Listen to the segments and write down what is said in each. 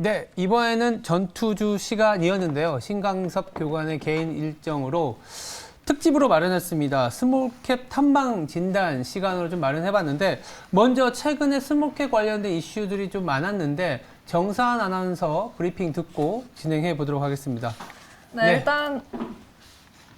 네, 이번에는 전투주 시간이었는데요. 신강섭 교관의 개인 일정으로 특집으로 마련했습니다. 스몰캡 탐방 진단 시간으로 좀 마련해봤는데, 먼저 최근에 스몰캡 관련된 이슈들이 좀 많았는데 정사한 아나운서 브리핑 듣고 진행해 보도록 하겠습니다. 네, 일단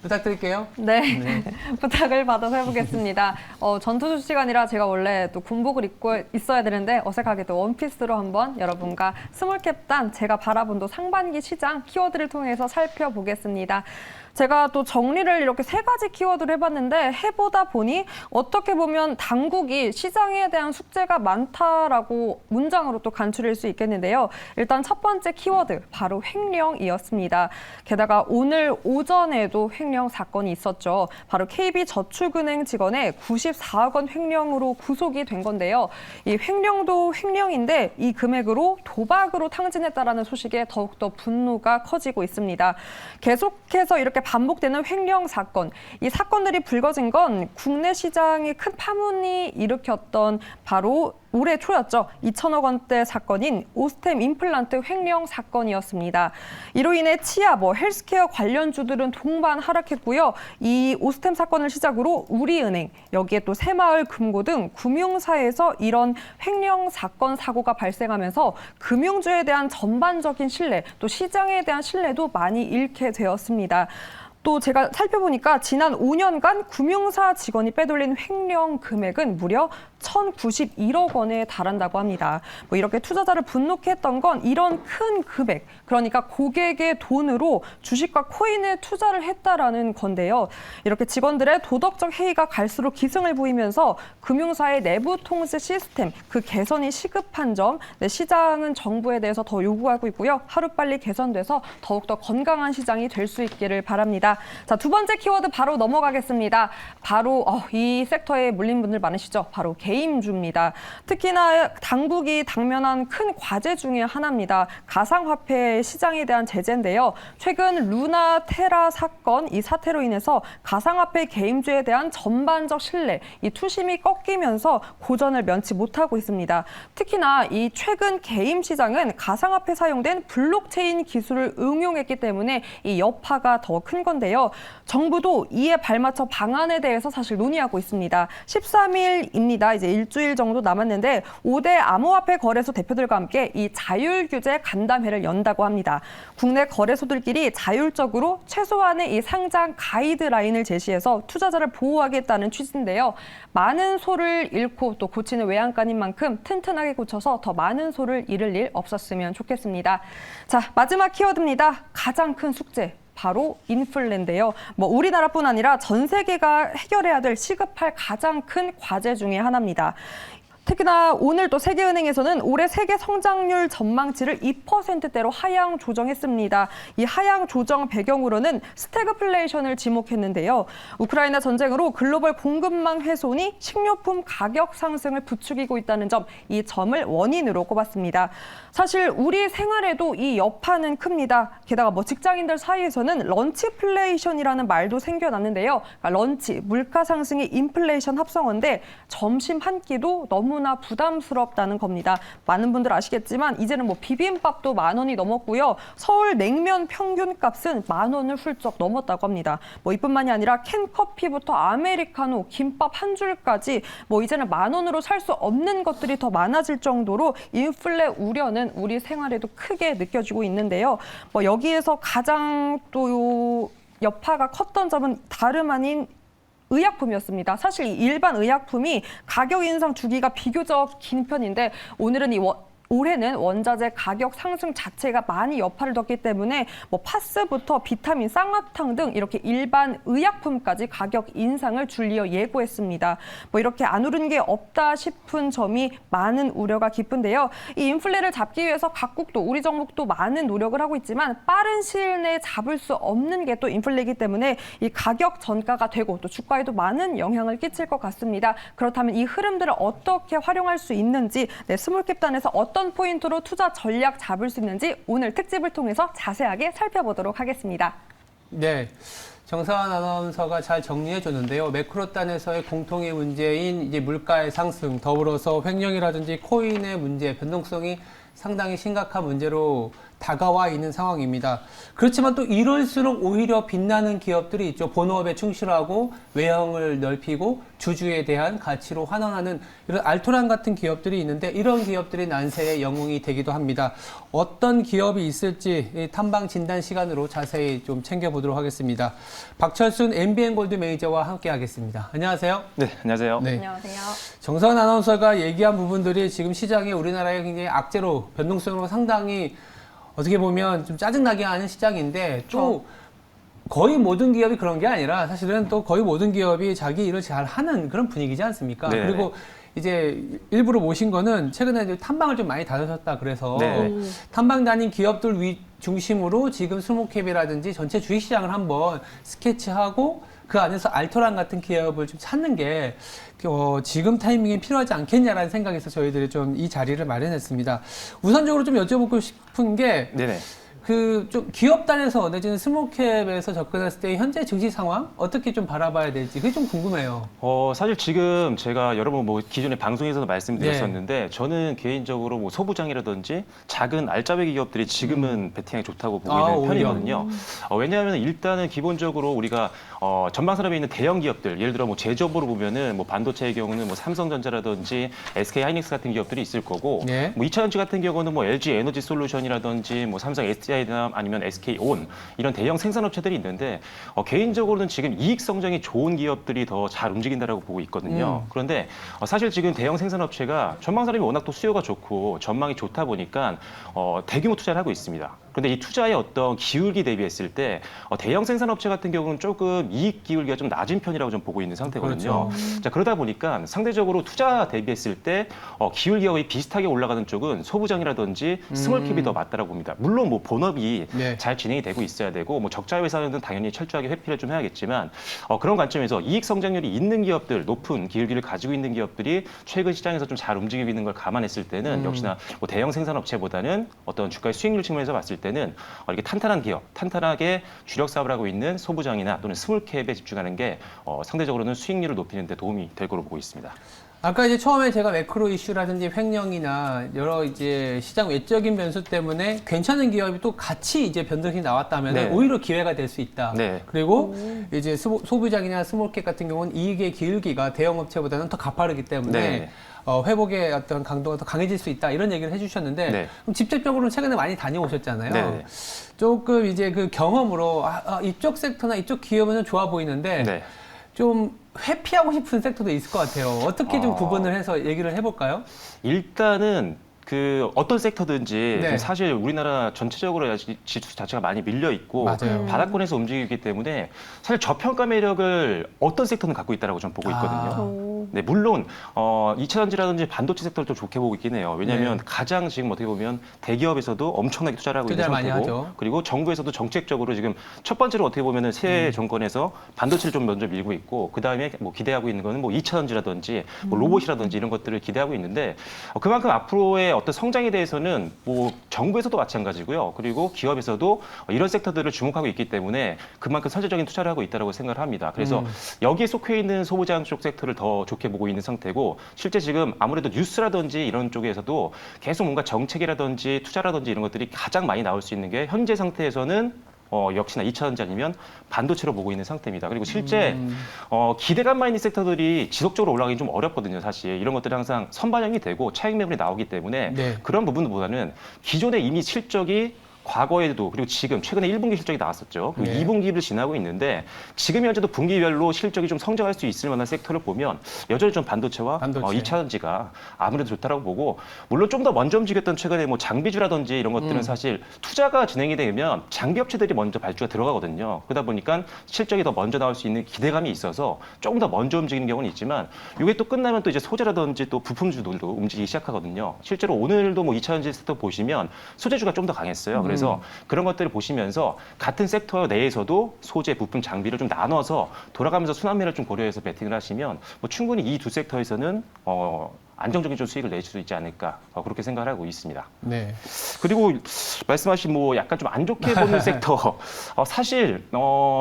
부탁드릴게요. 네. 부탁을 받아서 해보겠습니다. 전투주 시간이라 제가 원래 또 군복을 입고 있어야 되는데 어색하게 또 원피스로 한번 여러분과 스몰캡단 제가 바라본 또 상반기 시장 키워드를 통해서 살펴보겠습니다. 제가 또 정리를 이렇게 3가지 키워드를 해봤는데 해보다 보니 어떻게 보면 당국이 시장에 대한 숙제가 많다라고 문장으로 또 간추릴 수 있겠는데요. 일단 첫 번째 키워드 바로 횡령이었습니다. 게다가 오늘 오전에도 횡령 사건이 있었죠. 바로 KB저축은행 직원의 94억 원 횡령으로 구속이 된 건데요. 이 횡령도 횡령인데 이 금액으로 도박으로 탕진했다라는 소식에 더욱더 분노가 커지고 있습니다. 계속해서 이렇게 반복되는 횡령 사건, 이 사건들이 불거진 건 국내 시장에 큰 파문이 일으켰던 바로 올해 초였죠. 2천억 원대 사건인 오스템 임플란트 횡령 사건이었습니다. 이로 인해 치아, 헬스케어 관련주들은 동반 하락했고요. 이 오스템 사건을 시작으로 우리은행, 여기에 또 새마을금고 등 금융사에서 이런 횡령 사건 사고가 발생하면서 금융주에 대한 전반적인 신뢰, 또 시장에 대한 신뢰도 많이 잃게 되었습니다. 또 제가 살펴보니까 지난 5년간 금융사 직원이 빼돌린 횡령 금액은 무려 1,091억 원에 달한다고 합니다. 이렇게 투자자를 분노케 했던 건 이런 큰 금액, 그러니까 고객의 돈으로 주식과 코인에 투자를 했다라는 건데요. 이렇게 직원들의 도덕적 해이가 갈수록 기승을 부리면서 금융사의 내부 통제 시스템, 그 개선이 시급한 점, 시장은 정부에 대해서 더 요구하고 있고요. 하루빨리 개선돼서 더욱더 건강한 시장이 될 수 있기를 바랍니다. 자, 두 번째 키워드 바로 넘어가겠습니다. 바로 이 섹터에 물린 분들 많으시죠? 바로 게임주입니다. 특히나 당국이 당면한 큰 과제 중에 하나입니다. 가상화폐 시장에 대한 제재인데요. 최근 루나 테라 사건, 이 사태로 인해서 가상화폐 게임주에 대한 전반적 신뢰, 이 투심이 꺾이면서 고전을 면치 못하고 있습니다. 특히나 이 최근 게임 시장은 가상화폐 사용된 블록체인 기술을 응용했기 때문에 이 여파가 더 큰 건데요. 정부도 이에 발맞춰 방안에 대해서 사실 논의하고 있습니다. 13일입니다. 이제 일주일 정도 남았는데 5대 암호화폐 거래소 대표들과 함께 이 자율규제 간담회를 연다고 합니다. 국내 거래소들끼리 자율적으로 최소한의 이 상장 가이드라인을 제시해서 투자자를 보호하겠다는 취지인데요. 많은 소를 잃고 또 고치는 외양간인 만큼 튼튼하게 고쳐서 더 많은 소를 잃을 일 없었으면 좋겠습니다. 자, 마지막 키워드입니다. 가장 큰 숙제. 바로 인플레인데요. 우리나라뿐 아니라 전 세계가 해결해야 될 시급할 가장 큰 과제 중에 하나입니다. 특히나 오늘 또 세계은행에서는 올해 세계 성장률 전망치를 2%대로 하향 조정했습니다. 이 하향 조정 배경으로는 스태그플레이션을 지목했는데요. 우크라이나 전쟁으로 글로벌 공급망 훼손이 식료품 가격 상승을 부추기고 있다는 점, 이 점을 원인으로 꼽았습니다. 사실 우리 생활에도 이 여파는 큽니다. 게다가 직장인들 사이에서는 런치플레이션이라는 말도 생겨났는데요. 그러니까 런치, 물가 상승의 인플레이션 합성어인데 점심 한 끼도 너무나 부담스럽다는 겁니다. 많은 분들 아시겠지만 이제는 비빔밥도 10,000원이 넘었고요. 서울 냉면 평균 값은 10,000원을 훌쩍 넘었다고 합니다. 이뿐만이 아니라 캔커피부터 아메리카노, 김밥 한 줄까지 이제는 10,000원으로 살 수 없는 것들이 더 많아질 정도로 인플레 우려는 우리 생활에도 크게 느껴지고 있는데요. 여기에서 가장 또 여파가 컸던 점은 다름 아닌 의약품이었습니다. 사실 일반 의약품이 가격 인상 주기가 비교적 긴 편인데 오늘은 올해는 원자재 가격 상승 자체가 많이 여파를 뒀기 때문에 파스부터 비타민, 쌍화탕 등 이렇게 일반 의약품까지 가격 인상을 줄리어 예고했습니다. 이렇게 안 오른 게 없다 싶은 점이 많은 우려가 깊은데요. 이 인플레를 잡기 위해서 각국도 우리 정부도 많은 노력을 하고 있지만 빠른 시일 내에 잡을 수 없는 게 또 인플레이기 때문에 이 가격 전가가 되고 또 주가에도 많은 영향을 끼칠 것 같습니다. 그렇다면 이 흐름들을 어떻게 활용할 수 있는지, 스몰캡단에서 어떤 포인트로 투자 전략 잡을 수 있는지 오늘 특집을 통해서 자세하게 살펴보도록 하겠습니다. 네, 정사환 아나운서가 잘 정리해 줬는데요. 매크로단에서의 공통의 문제인 이제 물가의 상승, 더불어서 횡령이라든지 코인의 문제, 변동성이 상당히 심각한 문제로 다가와 있는 상황입니다. 그렇지만 또 이럴수록 오히려 빛나는 기업들이 있죠. 본업에 충실하고 외형을 넓히고 주주에 대한 가치로 환원하는 이런 알토란 같은 기업들이 있는데 이런 기업들이 난세의 영웅이 되기도 합니다. 어떤 기업이 있을지 이 탐방 진단 시간으로 자세히 좀 챙겨보도록 하겠습니다. 박철순 MBN 골드 매니저와 함께 하겠습니다. 안녕하세요. 네, 안녕하세요. 네. 안녕하세요. 정선 아나운서가 얘기한 부분들이 지금 시장에 우리나라의 굉장히 악재로 변동성으로 상당히 어떻게 보면 좀 짜증나게 하는 시장인데 또 거의 모든 기업이 그런 게 아니라 사실은 또 거의 모든 기업이 자기 일을 잘 하는 그런 분위기지 않습니까? 네. 그리고 이제 일부러 모신 거는 최근에 이제 탐방을 좀 많이 다녔었다 그래서 네. 탐방 다닌 기업들 중심으로 지금 스몰캡이라든지 전체 주식시장을 한번 스케치하고 그 안에서 알토란 같은 기업을 좀 찾는 게 지금 타이밍에 필요하지 않겠냐라는 생각에서 저희들이 좀 이 자리를 마련했습니다. 우선적으로 좀 여쭤보고 싶은 게 네네. 그 좀 기업 단에서 내지는 스몰캡에서 접근했을 때 현재 증시 상황 어떻게 좀 바라봐야 될지 그게 좀 궁금해요. 사실 지금 제가 여러분 뭐 기존에 방송에서도 말씀드렸었는데 저는 개인적으로 뭐 소부장이라든지 작은 알짜배기 기업들이 지금은 베팅하기 좋다고 보고 있는 오히려. 편이거든요. 왜냐하면 일단은 기본적으로 우리가 전방 산업에 있는 대형 기업들, 예를 들어 뭐 제조업으로 보면은 뭐 반도체의 경우는 뭐 삼성전자라든지 SK 하이닉스 같은 기업들이 있을 거고, 네. 뭐 2차전지 같은 경우는 뭐 LG 에너지 솔루션이라든지 뭐 삼성 SDI나 아니면 SK온 이런 대형 생산업체들이 있는데 개인적으로는 지금 이익 성장이 좋은 기업들이 더 잘 움직인다라고 보고 있거든요. 그런데 사실 지금 대형 생산업체가 전방 산업이 워낙 또 수요가 좋고 전망이 좋다 보니까 대규모 투자를 하고 있습니다. 그런데 이 투자의 어떤 기울기 대비했을 때 대형 생산업체 같은 경우는 조금 이익 기울기가 좀 낮은 편이라고 좀 보고 있는 상태거든요. 그렇죠. 자, 그러다 보니까 상대적으로 투자 대비했을 때 기울기가 거의 비슷하게 올라가는 쪽은 소부장이라든지 스몰캡이 더 맞다라고 봅니다. 물론 뭐 본업이 네. 잘 진행이 되고 있어야 되고 뭐 적자 회사는 당연히 철저하게 회피를 좀 해야겠지만 그런 관점에서 이익 성장률이 있는 기업들, 높은 기울기를 가지고 있는 기업들이 최근 시장에서 좀 잘 움직이고 있는 걸 감안했을 때는 역시나 뭐 대형 생산업체보다는 어떤 주가의 수익률 측면에서 봤을 때는 이렇게 탄탄한 기업, 탄탄하게 주력 사업을 하고 있는 소부장이나 또는 스몰캡에 집중하는 게 상대적으로는 수익률을 높이는 데 도움이 될 거로 보고 있습니다. 아까 이제 처음에 제가 매크로 이슈라든지 횡령이나 여러 이제 시장 외적인 변수 때문에 괜찮은 기업이 또 같이 이제 변동이 나왔다면 네. 오히려 기회가 될 수 있다. 네. 그리고 이제 소부장이나 스몰캡 같은 경우는 이익의 기울기가 대형업체보다는 더 가파르기 때문에 네. 회복의 어떤 강도가 더 강해질 수 있다 이런 얘기를 해주셨는데 네. 그럼 직접적으로 최근에 많이 다녀오셨잖아요. 네. 조금 이제 그 경험으로 이쪽 섹터나 이쪽 기업은 좋아 보이는데 네. 좀 회피하고 싶은 sek터도 있을 것 같아요. 어떻게 좀 구분을 해서 얘기를 해볼까요? 일단은 그 어떤 섹터든지 네. 좀 사실 우리나라 전체적으로 지수 자체가 많이 밀려 있고 맞아요. 바닥권에서 움직이기 때문에 사실 저평가 매력을 어떤 섹터는 갖고 있다라고 저는 보고 있거든요. 네, 물론 2차전지라든지 반도체 섹터를 좀 좋게 보고 있긴 해요. 왜냐하면 네. 가장 지금 어떻게 보면 대기업에서도 엄청나게 투자를 하고 있는 투자를 많이 상태고, 하죠. 그리고 정부에서도 정책적으로 지금 첫 번째로 어떻게 보면은 새 정권에서 반도체를 좀 먼저 밀고 있고, 그 다음에 뭐 기대하고 있는 거는 뭐 2차전지라든지 뭐 로봇이라든지 이런 것들을 기대하고 있는데 그만큼 앞으로의 어떤 성장에 대해서는 뭐 정부에서도 마찬가지고요. 그리고 기업에서도 이런 섹터들을 주목하고 있기 때문에 그만큼 선제적인 투자를 하고 있다고 생각을 합니다. 그래서 여기에 속해 있는 소부장 쪽 섹터를 더 좋게 보고 있는 상태고, 실제 지금 아무래도 뉴스라든지 이런 쪽에서도 계속 뭔가 정책이라든지 투자라든지 이런 것들이 가장 많이 나올 수 있는 게 현재 상태에서는 역시나 2차전지 아니면 반도체로 보고 있는 상태입니다. 그리고 실제 기대감만 있는 섹터들이 지속적으로 올라가기 좀 어렵거든요. 사실 이런 것들이 항상 선반영이 되고 차익 매물이 나오기 때문에 네. 그런 부분보다는 기존에 이미 실적이 과거에도 그리고 지금 최근에 1분기 실적이 나왔었죠. 그리고 네. 2분기를 지나고 있는데 지금 현재도 분기별로 실적이 좀 성장할 수 있을 만한 섹터를 보면 여전히 좀 반도체와 반도체. 2차전지가 아무래도 좋다라고 보고, 물론 좀 더 먼저 움직였던 최근에 뭐 장비주라든지 이런 것들은 사실 투자가 진행이 되면 장비 업체들이 먼저 발주가 들어가거든요. 그러다 보니까 실적이 더 먼저 나올 수 있는 기대감이 있어서 조금 더 먼저 움직이는 경우는 있지만 이게 또 끝나면 또 이제 소재라든지 또 부품주들도 움직이기 시작하거든요. 실제로 오늘도 뭐 2차전지 섹터 보시면 소재주가 좀 더 강했어요. 그래서 그런 것들을 보시면서 같은 섹터 내에서도 소재, 부품, 장비를 좀 나눠서 돌아가면서 순환매를 좀 고려해서 베팅을 하시면 뭐 충분히 이 두 섹터에서는 안정적인 좀 수익을 낼 수 있지 않을까 그렇게 생각을 하고 있습니다. 네. 그리고 말씀하신 뭐 약간 좀 안 좋게 보는 섹터 사실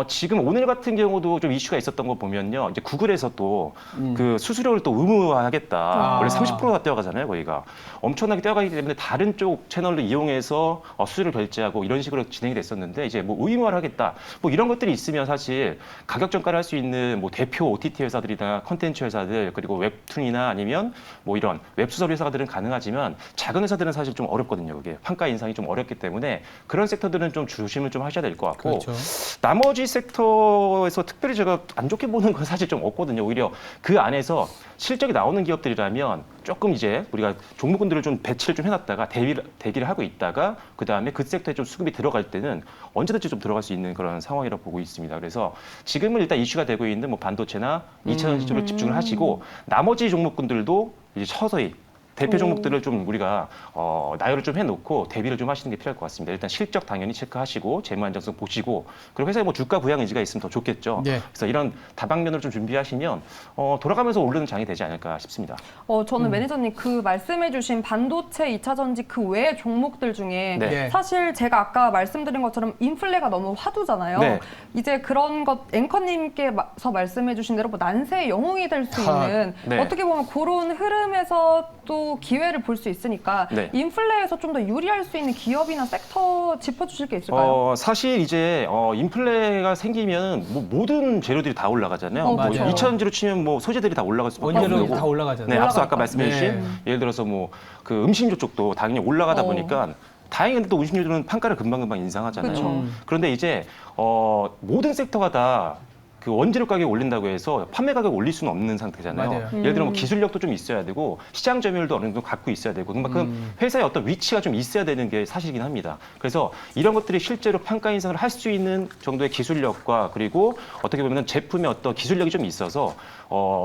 지금 오늘 같은 경우도 좀 이슈가 있었던 거 보면요 이제 구글에서 또 그 수수료를 또 의무화하겠다 원래 30%가 뛰어가잖아요 거기가 엄청나게 뛰어가기 때문에 다른 쪽 채널을 이용해서 수수료를 결제하고 이런 식으로 진행이 됐었는데 이제 뭐 의무화를 하겠다 뭐 이런 것들이 있으면 사실 가격 전가를 할 수 있는 뭐 대표 OTT 회사들이나 컨텐츠 회사들 그리고 웹툰이나 아니면 뭐 이런 웹소설 회사들은 가능하지만 작은 회사들은 사실 좀 어렵거든요. 그게 판가 인상이 좀 어렵기 때문에 그런 섹터들은 좀 조심을 좀 하셔야 될 것 같고 그렇죠. 나머지 섹터에서 특별히 제가 안 좋게 보는 건 사실 좀 없거든요. 오히려 그 안에서 실적이 나오는 기업들이라면 조금 이제 우리가 종목군들을 좀 배치를 좀 해놨다가 대기를 하고 있다가 그 다음에 그 섹터에 좀 수급이 들어갈 때는 언제든지 좀 들어갈 수 있는 그런 상황이라고 보고 있습니다. 그래서 지금은 일단 이슈가 되고 있는 뭐 반도체나 2차전지 쪽으로 집중을 하시고 나머지 종목군들도 이제 서서히 대표 종목들을 좀 우리가 나열을 좀 해놓고 대비를 좀 하시는 게 필요할 것 같습니다. 일단 실적 당연히 체크하시고 재무 안정성 보시고 그리고 회사에 뭐 주가 부양 의지가 있으면 더 좋겠죠. 네. 그래서 이런 다방면으로 좀 준비하시면 돌아가면서 오르는 장이 되지 않을까 싶습니다. 저는 매니저님 그 말씀해주신 반도체, 2차 전지 그 외의 종목들 중에 네. 사실 제가 아까 말씀드린 것처럼 인플레가 너무 화두잖아요. 네. 이제 그런 것 앵커님께서 말씀해주신 대로 뭐 난세의 영웅이 될 수 있는 네. 어떻게 보면 그런 흐름에서 또 기회를 볼 수 있으니까 네. 인플레에서 좀 더 유리할 수 있는 기업이나 섹터 짚어주실 게 있을까요? 사실 이제 인플레가 생기면 뭐 모든 재료들이 다 올라가잖아요. 뭐 맞아요. 2차전지로 치면 뭐 소재들이 다 올라갈 수밖에 없는 원재료 거고. 다 올라가잖아요. 네, 앞서 아까 올라갈까? 말씀해주신 네. 예를 들어서 뭐 그 음식료 쪽도 당연히 올라가다 어. 보니까 다행히 또 음식료들은 판가를 금방금방 인상하잖아요. 그쵸. 그런데 이제 모든 섹터가 다 그 원재료 가격 올린다고 해서 판매 가격 올릴 수는 없는 상태잖아요. 맞아요. 예를 들어 뭐 기술력도 좀 있어야 되고 시장 점유율도 어느 정도 갖고 있어야 되고 그만큼 회사의 어떤 위치가 좀 있어야 되는 게 사실이긴 합니다. 그래서 이런 것들이 실제로 판가 인상을 할 수 있는 정도의 기술력과 그리고 어떻게 보면 제품의 어떤 기술력이 좀 있어서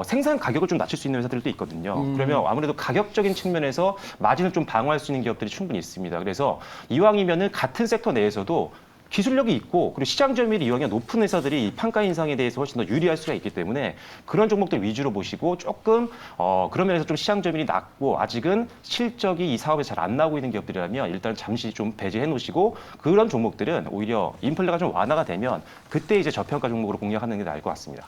생산 가격을 좀 낮출 수 있는 회사들도 있거든요. 그러면 아무래도 가격적인 측면에서 마진을 좀 방어할 수 있는 기업들이 충분히 있습니다. 그래서 이왕이면은 같은 섹터 내에서도 기술력이 있고 그리고 시장 점유율이 이왕에 높은 회사들이 이 판가 인상에 대해서 훨씬 더 유리할 수가 있기 때문에 그런 종목들 위주로 보시고 조금 그런 면에서 좀 시장 점유율이 낮고 아직은 실적이 이 사업에 잘 안 나오고 있는 기업들이라면 일단 잠시 좀 배제해 놓으시고 그런 종목들은 오히려 인플레가 좀 완화가 되면 그때 이제 저평가 종목으로 공략하는 게 나을 것 같습니다.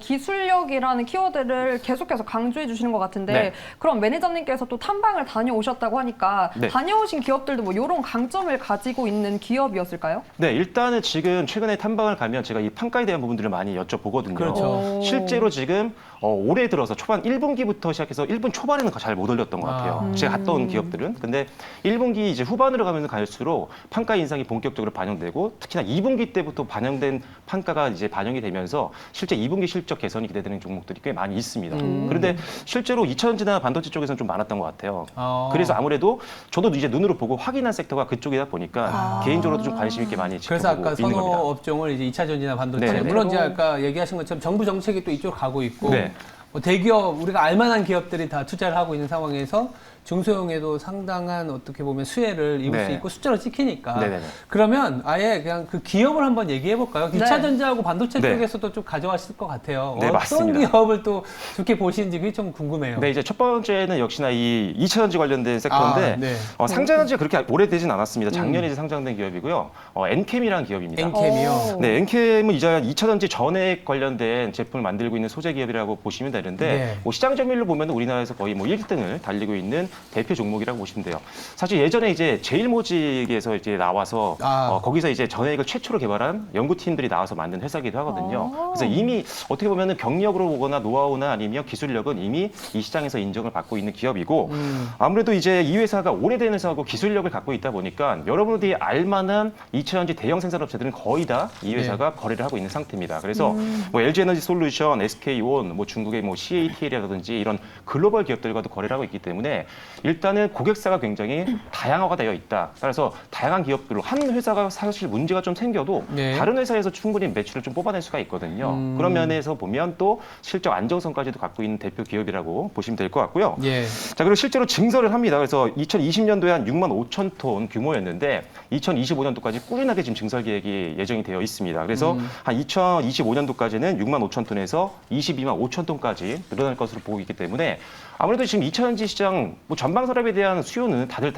기술력이라는 키워드를 계속해서 강조해 주시는 것 같은데 네. 그럼 매니저님께서 또 탐방을 다녀오셨다고 하니까 네. 다녀오신 기업들도 뭐 이런 강점을 가지고 있는 기업이었을까요? 네, 일단은 지금 최근에 탐방을 가면 제가 이 판가에 대한 부분들을 많이 여쭤보거든요. 그렇죠. 실제로 지금 올해 들어서 초반 1분기부터 시작해서 1분 초반에는 잘 못 올렸던 것 같아요. 제가 갔다 온 기업들은. 근데 1분기 이제 후반으로 가면 갈수록 판가 인상이 본격적으로 반영되고 특히나 2분기 때부터 반영된 판가가 이제 반영이 되면서 실제 2분기 실적 개선이 기대되는 종목들이 꽤 많이 있습니다. 그런데 실제로 2차전지나 반도체 쪽에서는 좀 많았던 것 같아요. 그래서 아무래도 저도 이제 눈으로 보고 확인한 섹터가 그쪽이다 보니까 개인적으로도 좀 관심 있게 많이 그래서 지켜보고 아까 있는 선호 겁니다. 업종을 이제 2차 전지나 반도체 네네네. 물론 이제 아까 얘기하신 것처럼 정부 정책이 또 이쪽으로 가고 있고 네. 뭐 대기업 우리가 알만한 기업들이 다 투자를 하고 있는 상황에서 중소형에도 상당한 어떻게 보면 수혜를 입을 네. 수 있고 숫자로 찍히니까 네네네. 그러면 아예 그냥 그 기업을 한번 얘기해 볼까요? 2차 네. 전지하고 반도체 네. 쪽에서도 좀 가져왔을 것 같아요. 네, 어떤 맞습니다. 기업을 또 좋게 보시는지 그게 좀 궁금해요. 네, 이제 첫 번째는 역시나 이 2차전지 관련된 섹터인데 네. 상장한 지 그렇게 오래되진 않았습니다. 작년에 이제 상장된 기업이고요. 엔캠이라는 기업입니다. 엔캠이요. 네, 엔캠은 이제 2차전지 전액 관련된 제품을 만들고 있는 소재 기업이라고 보시면 되는데 네. 뭐 시장 점유율로 보면 우리나라에서 거의 뭐 1등을 달리고 있는 대표 종목이라고 보시면 돼요. 사실 예전에 이제 제일모직에서 이제 나와서 거기서 이제 전액을 최초로 개발한 연구팀들이 나와서 만든 회사이기도 하거든요. 그래서 이미 어떻게 보면은 경력으로 보거나 노하우나 아니면 기술력은 이미 이 시장에서 인정을 받고 있는 기업이고 아무래도 이제 이 회사가 오래된 회사하고 기술력을 갖고 있다 보니까 여러분들이 알만한 2차전지 대형 생산업체들은 거의 다 이 회사가 거래를 하고 있는 상태입니다. 그래서 뭐 LG에너지 솔루션, SK온, 뭐 중국의 뭐 CATL이라든지 이런 글로벌 기업들과도 거래를 하고 있기 때문에 일단은 고객사가 굉장히 다양화가 되어 있다. 따라서 다양한 기업들로 한 회사가 사실 문제가 좀 생겨도 네. 다른 회사에서 충분히 매출을 좀 뽑아낼 수가 있거든요. 그런 면에서 보면 또 실적 안정성까지도 갖고 있는 대표 기업이라고 보시면 될 것 같고요. 예. 자, 그리고 실제로 증설을 합니다. 그래서 2020년도에 한 6만 5천 톤 규모였는데 2025년도까지 꾸준하게 지금 증설 계획이 예정이 되어 있습니다. 그래서 한 2025년도까지는 6만 5천 톤에서 22만 5천 톤까지 늘어날 것으로 보고 있기 때문에 아무래도 지금 2차 전지 시장 뭐 전방 서랍에 대한 수요는 다들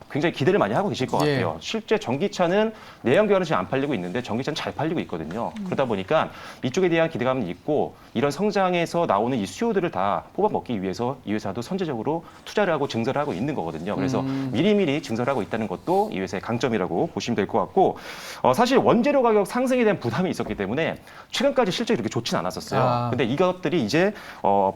굉장히 기대를 많이 하고 계실 것 예. 같아요. 실제 전기차는 내연기관은 지금 안 팔리고 있는데 전기차는 잘 팔리고 있거든요. 그러다 보니까 이쪽에 대한 기대감은 있고 이런 성장에서 나오는 이 수요들을 다 뽑아먹기 위해서 이 회사도 선제적으로 투자를 하고 증설을 하고 있는 거거든요. 그래서 미리미리 증설하고 있다는 것도 이 회사의 강점이라고 보시면 될 것 같고 사실 원재료 가격 상승에 대한 부담이 있었기 때문에 최근까지 실적이 그렇게 좋진 않았었어요. 근데 이것들이 이제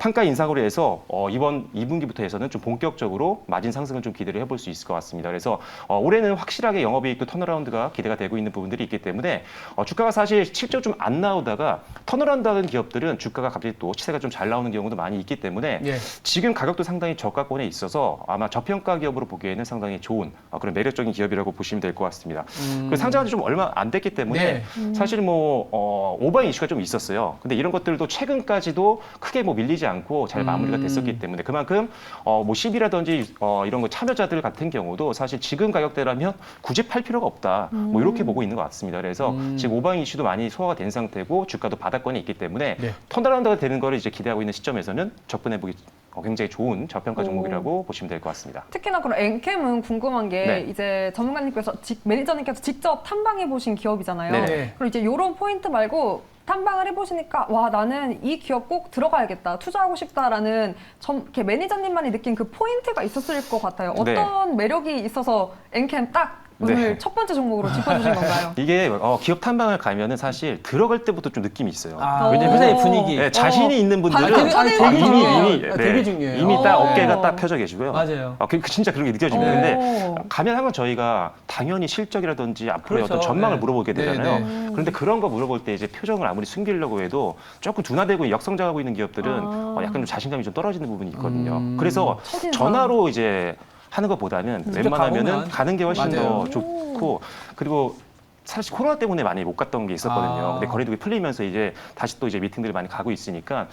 판가 인상으로 해서 이번 2분기부터 해서는 좀 본격적으로 마진 상승을 좀 기대를 해볼 수 있을 것 같습니다. 그래서 올해는 확실하게 영업이익도 턴어라운드가 기대가 되고 있는 부분들이 있기 때문에 주가가 사실 실적 좀 안 나오다가 턴어라운드하는 기업들은 주가가 갑자기 또 시세가 좀 잘 나오는 경우도 많이 있기 때문에 예. 지금 가격도 상당히 저가권에 있어서 아마 저평가 기업으로 보기에는 상당히 좋은 그런 매력적인 기업이라고 보시면 될 것 같습니다. 그리고 상장한 지 좀 얼마 안 됐기 때문에 네. 사실 오버행 이슈가 좀 있었어요. 근데 이런 것들도 최근까지도 크게 밀리지 않고 잘 마무리가 됐었기 때문에 그만큼 시비라든지 이런 거 참여자들 같은 경우도 사실 지금 가격대라면 굳이 팔 필요가 없다. 이렇게 보고 있는 것 같습니다. 그래서 지금 오버행 이슈도 많이 소화가 된 상태고 주가도 바닥권에 있기 때문에 네. 턴어라운드가 되는 거를 이제 기대하고 있는 시점에서는 접근해보기 굉장히 좋은 저평가 종목이라고 보시면 될 것 같습니다. 특히나 그럼 엔캠은 궁금한 게 네. 이제 전문가님께서 매니저님께서 직접 탐방해 보신 기업이잖아요. 네네. 그리고 이제 이런 포인트 말고 탐방을 해보시니까 와 나는 이 기업 꼭 들어가야겠다, 투자하고 싶다라는 이렇게 매니저님만이 느낀 그 포인트가 있었을 것 같아요. 네. 어떤 매력이 있어서 엔캠 딱 오늘 네. 첫 번째 종목으로 짚어주신 건가요? 이게 기업 탐방을 가면은 사실 들어갈 때부터 좀 느낌이 있어요. 왜냐면 회사의 분위기. 네, 자신이 있는 분들은 되게 중요해요. 되게 중요해요. 이미 딱 어. 어깨가 딱 펴져 계시고요. 맞아요. 진짜 그런 게 느껴집니다. 오. 근데 가면 하면 저희가 당연히 실적이라든지 앞으로의 그렇죠. 어떤 전망을 네. 물어보게 되잖아요. 네, 그런데 그런 거 물어볼 때 이제 표정을 아무리 숨기려고 해도 조금 둔화되고 역성장하고 있는 기업들은 약간 좀 자신감이 좀 떨어지는 부분이 있거든요. 그래서 첫인상. 전화로 이제 하는 것보다는 직접 웬만하면은 가보면. 가는 게 훨씬 맞아요. 더 좋고 그리고 사실 코로나 때문에 많이 못 갔던 게 있었거든요. 근데 거리두기 풀리면서 이제 다시 또 이제 미팅들을 많이 가고 있으니까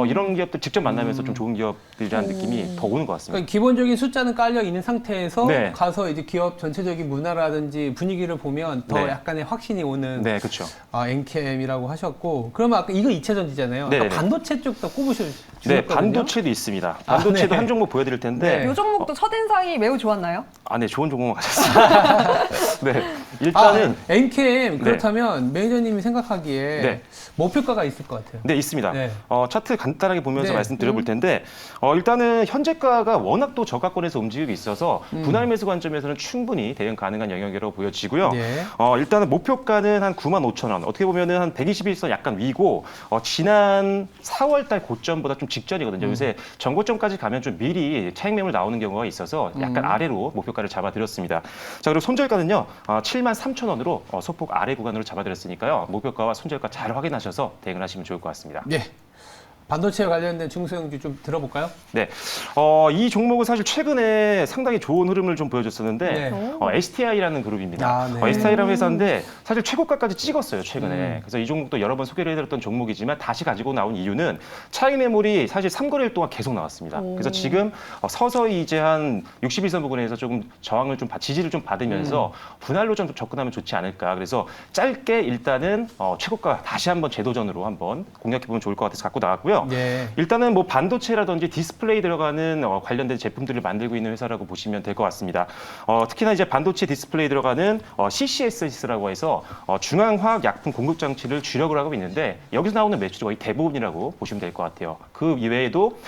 이런 기업들 직접 만나면서 좀 좋은 기업들이라는 느낌이 더 오는 것 같습니다. 그러니까 기본적인 숫자는 깔려 있는 상태에서 네. 가서 이제 기업 전체적인 문화라든지 분위기를 보면 더 네. 약간의 확신이 오는 네, 그렇죠. 엔캠이라고 하셨고 그러면 아까 이거 2차 전지잖아요. 네네네. 아까 반도체 쪽도 꼽으셨거든요. 네, 반도체도 있습니다. 반도체도 네. 한 종목 보여드릴 텐데 네. 이 종목도 첫인상이 매우 좋았나요? 네, 좋은 종목 가셨습니다. 네, 일단은 엔캠 그렇다면 매니저님이 생각하기에 네. 목표가가 있을 것 같아요. 네, 있습니다. 네. 차트 간단하게 보면서 네. 말씀드려볼 텐데 일단은 현재가가 워낙 또 저가권에서 움직이고 있어서 분할 매수 관점에서는 충분히 대응 가능한 영역이라고 보여지고요. 네. 일단은 목표가는 한 95,000원. 어떻게 보면은 한 121선 약간 위고 지난 4월달 고점보다 좀 직전이거든요. 요새 전고점까지 가면 좀 미리 차익 매물 나오는 경우가 있어서 약간 아래로 목표가를 잡아드렸습니다. 자, 그리고 손절가는요 73,000원으로 소폭 아래 구간으로 잡아드렸으니까요. 목표가와 손절가 잘 확인하셔서 대응을 하시면 좋을 것 같습니다. 네. 반도체에 관련된 중소형주 좀 들어볼까요? 네, 이 종목은 사실 최근에 상당히 좋은 흐름을 좀 보여줬었는데 네. STI라는 그룹입니다. 네. STI라는 회사인데 사실 최고가까지 찍었어요 최근에. 그래서 이 종목도 여러 번 소개를 해드렸던 종목이지만 다시 가지고 나온 이유는 차익 매물이 사실 3거래일 동안 계속 나왔습니다. 그래서 지금 서서히 이제 한 61선 부근에서 조금 저항을 좀 지지를 좀 받으면서 분할로 좀 접근하면 좋지 않을까. 그래서 짧게 일단은 최고가 다시 한번 재도전으로 한번 공략해 보면 좋을 것 같아서 갖고 나왔고요. 네. 일단은 뭐 반도체라든지 디스플레이 들어가는 관련된 제품들을 만들고 있는 회사라고 보시면 될 것 같습니다. 특히나 이제 반도체 디스플레이 들어가는 CCS라고 해서 중앙화학약품 공급 장치를 주력을 하고 있는데 여기서 나오는 매출이 거의 대부분이라고 보시면 될 것 같아요. 그 이외에도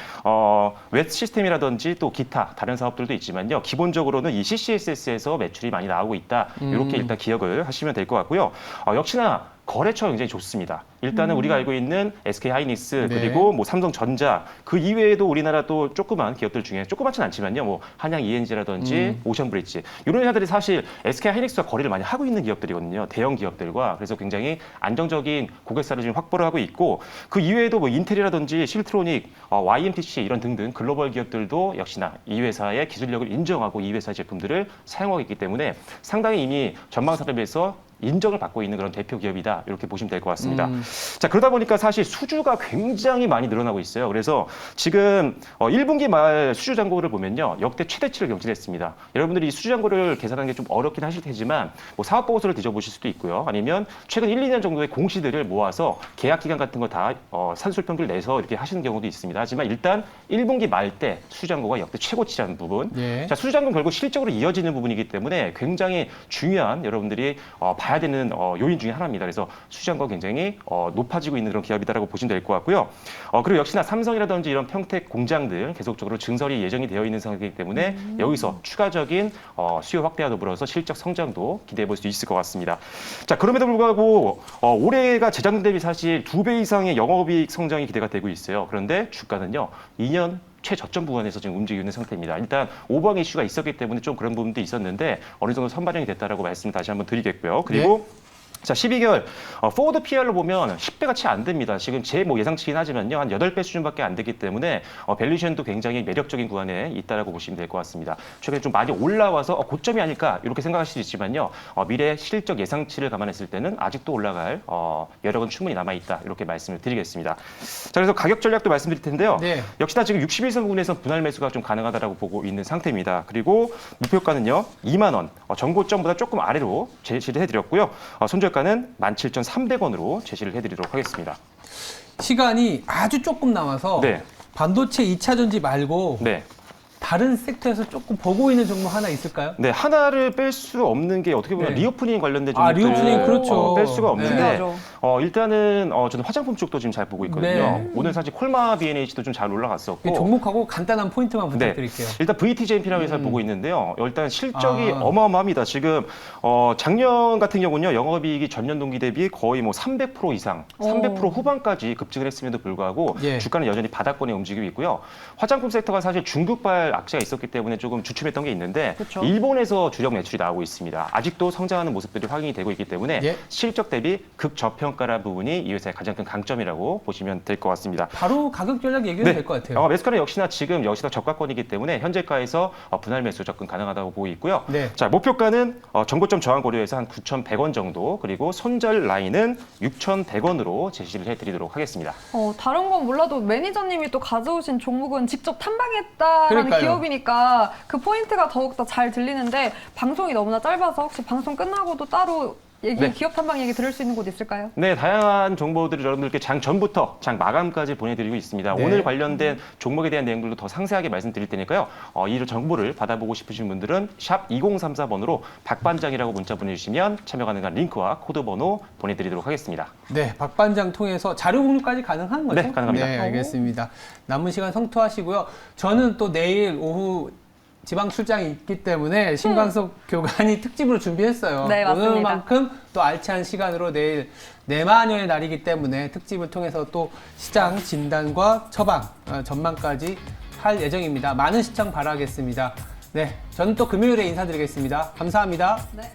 웹 시스템이라든지 또 기타 다른 사업들도 있지만요. 기본적으로는 이 CCS에서 매출이 많이 나오고 있다. 이렇게 일단 기억을 하시면 될 것 같고요. 역시나 거래처가 굉장히 좋습니다. 일단은 우리가 알고 있는 SK 하이닉스 네. 그리고 뭐 삼성전자 그 이외에도 우리나라 또 조그만 기업들 중에 조그맣진 않지만요. 뭐 한양 ENG라든지 오션브리지 이런 회사들이 사실 SK 하이닉스와 거래를 많이 하고 있는 기업들이거든요. 대형 기업들과 그래서 굉장히 안정적인 고객사를 지금 확보를 하고 있고 그 이외에도 뭐 인텔이라든지 실트로닉, YMTC 이런 등등 글로벌 기업들도 역시나 이 회사의 기술력을 인정하고 이 회사의 제품들을 사용하고 있기 때문에 상당히 이미 전망산업에서 인정을 받고 있는 그런 대표 기업이다 이렇게 보시면 될 것 같습니다. 자 그러다 보니까 사실 수주가 굉장히 많이 늘어나고 있어요. 그래서 지금 1분기 말 수주 잔고를 보면요 역대 최대치를 경신했습니다. 여러분들이 이 수주 잔고를 계산하는 게 좀 어렵긴 하실 테지만 뭐 사업 보고서를 뒤져보실 수도 있고요. 아니면 최근 1, 2년 정도의 공시들을 모아서 계약 기간 같은 거 다 산술평균을 내서 이렇게 하시는 경우도 있습니다. 하지만 일단 1분기 말 때 수주 잔고가 역대 최고치라는 부분. 예. 자 수주 잔고는 결국 실적으로 이어지는 부분이기 때문에 굉장히 중요한 여러분들이 봐야 되는 요인 중에 하나입니다. 그래서 수주잔고가 굉장히 높아지고 있는 그런 기업이다라고 보시면 될 것 같고요. 그리고 역시나 삼성이라든지 이런 평택 공장들 계속적으로 증설이 예정이 되어 있는 상황이기 때문에 여기서 추가적인 수요 확대와 더불어서 실적 성장도 기대해 볼 수 있을 것 같습니다. 자 그럼에도 불구하고 올해가 재작년 대비 사실 2배 이상의 영업이익 성장이 기대가 되고 있어요. 그런데 주가는요 2년 최저점 구간에서 지금 움직이고 있는 상태입니다. 일단 오버항 이슈가 있었기 때문에 좀 그런 부분도 있었는데 어느 정도 선반영이 됐다라고 말씀 다시 한번 드리겠고요. 그리고 자, 12개월 포워드 PR로 보면 10배가 채 안 됩니다. 지금 제 뭐 예상치긴 하지만요. 한 8배 수준밖에 안 되기 때문에 밸류에이션도 굉장히 매력적인 구간에 있다라고 보시면 될 것 같습니다. 최근에 좀 많이 올라와서 고점이 아닐까 이렇게 생각하실 수 있지만요. 미래 실적 예상치를 감안했을 때는 아직도 올라갈 여력은 충분히 남아 있다. 이렇게 말씀을 드리겠습니다. 자, 그래서 가격 전략도 말씀드릴 텐데요. 네. 역시나 지금 61선 부분에서 분할 매수가 좀 가능하다라고 보고 있는 상태입니다. 그리고 목표가는요. 2만 원. 전고점보다 조금 아래로 제시를 해드렸고요. 손절가는 17,300원으로 제시를 해드리도록 하겠습니다. 시간이 아주 조금 남아서 네. 반도체 2차 전지 말고 네. 다른 섹터에서 조금 보고 있는 종목 하나 있을까요? 네, 하나를 뺄 수 없는 게 어떻게 보면 네. 리오프닝 관련된 아, 종목들 리오프닝, 그렇죠. 뺄 수가 없는데 중요하죠. 일단은 저는 화장품 쪽도 지금 잘 보고 있거든요. 네. 오늘 사실 콜마 B&H도 좀 잘 올라갔었고 종목하고 간단한 포인트만 부탁드릴게요. 일단 VTJMP라는 회사를 보고 있는데요. 일단 실적이 아. 어마어마합니다. 지금 작년 같은 경우는요. 영업이익이 전년 동기 대비 거의 뭐 300% 이상, 300% 후반까지 급증을 했음에도 불구하고 예. 주가는 여전히 바닥권에 움직이고 있고요. 화장품 섹터가 사실 중국발 악재가 있었기 때문에 조금 주춤했던 게 있는데 그쵸. 일본에서 주력 매출이 나오고 있습니다. 아직도 성장하는 모습들이 확인이 되고 있기 때문에 예. 실적 대비 극저평가라는 부분이 이 회사의 가장 큰 강점이라고 보시면 될 것 같습니다. 바로 가격 전략 얘기해도 네. 될 것 같아요. 매수가는 역시나 지금 여기서 저가권이기 때문에 현재가에서 분할 매수 접근 가능하다고 보고 있고요. 네. 자, 목표가는 전고점 저항 고려해서 한 9,100원 정도, 그리고 손절 라인은 6,100원으로 제시를 해드리도록 하겠습니다. 다른 건 몰라도 매니저님이 또 가져오신 종목은 직접 탐방했다라는 그러니까요. 기업이니까 그 포인트가 더욱더 잘 들리는데 방송이 너무나 짧아서 혹시 방송 끝나고도 따로 네. 기업 탐방 얘기 들을 수 있는 곳 있을까요? 네, 다양한 정보들을 여러분들께 장 전부터 장 마감까지 보내드리고 있습니다. 네. 오늘 관련된 종목에 대한 내용들도 더 상세하게 말씀드릴 테니까요. 이 정보를 받아보고 싶으신 분들은 샵 2034번으로 박반장이라고 문자 보내주시면 참여 가능한 링크와 코드 번호 보내드리도록 하겠습니다. 네, 박반장 통해서 자료 공유까지 가능한 거죠? 네, 가능합니다. 네, 알겠습니다. 남은 시간 성투하시고요. 저는 또 내일 오후 지방 출장이 있기 때문에 신광섭 교관이 특집으로 준비했어요. 네, 맞습니다. 오늘만큼 또 알찬 시간으로 내일 내마녀의 날이기 때문에 특집을 통해서 또 시장 진단과 처방, 전망까지 할 예정입니다. 많은 시청 바라겠습니다. 네, 저는 또 금요일에 인사드리겠습니다. 감사합니다. 네.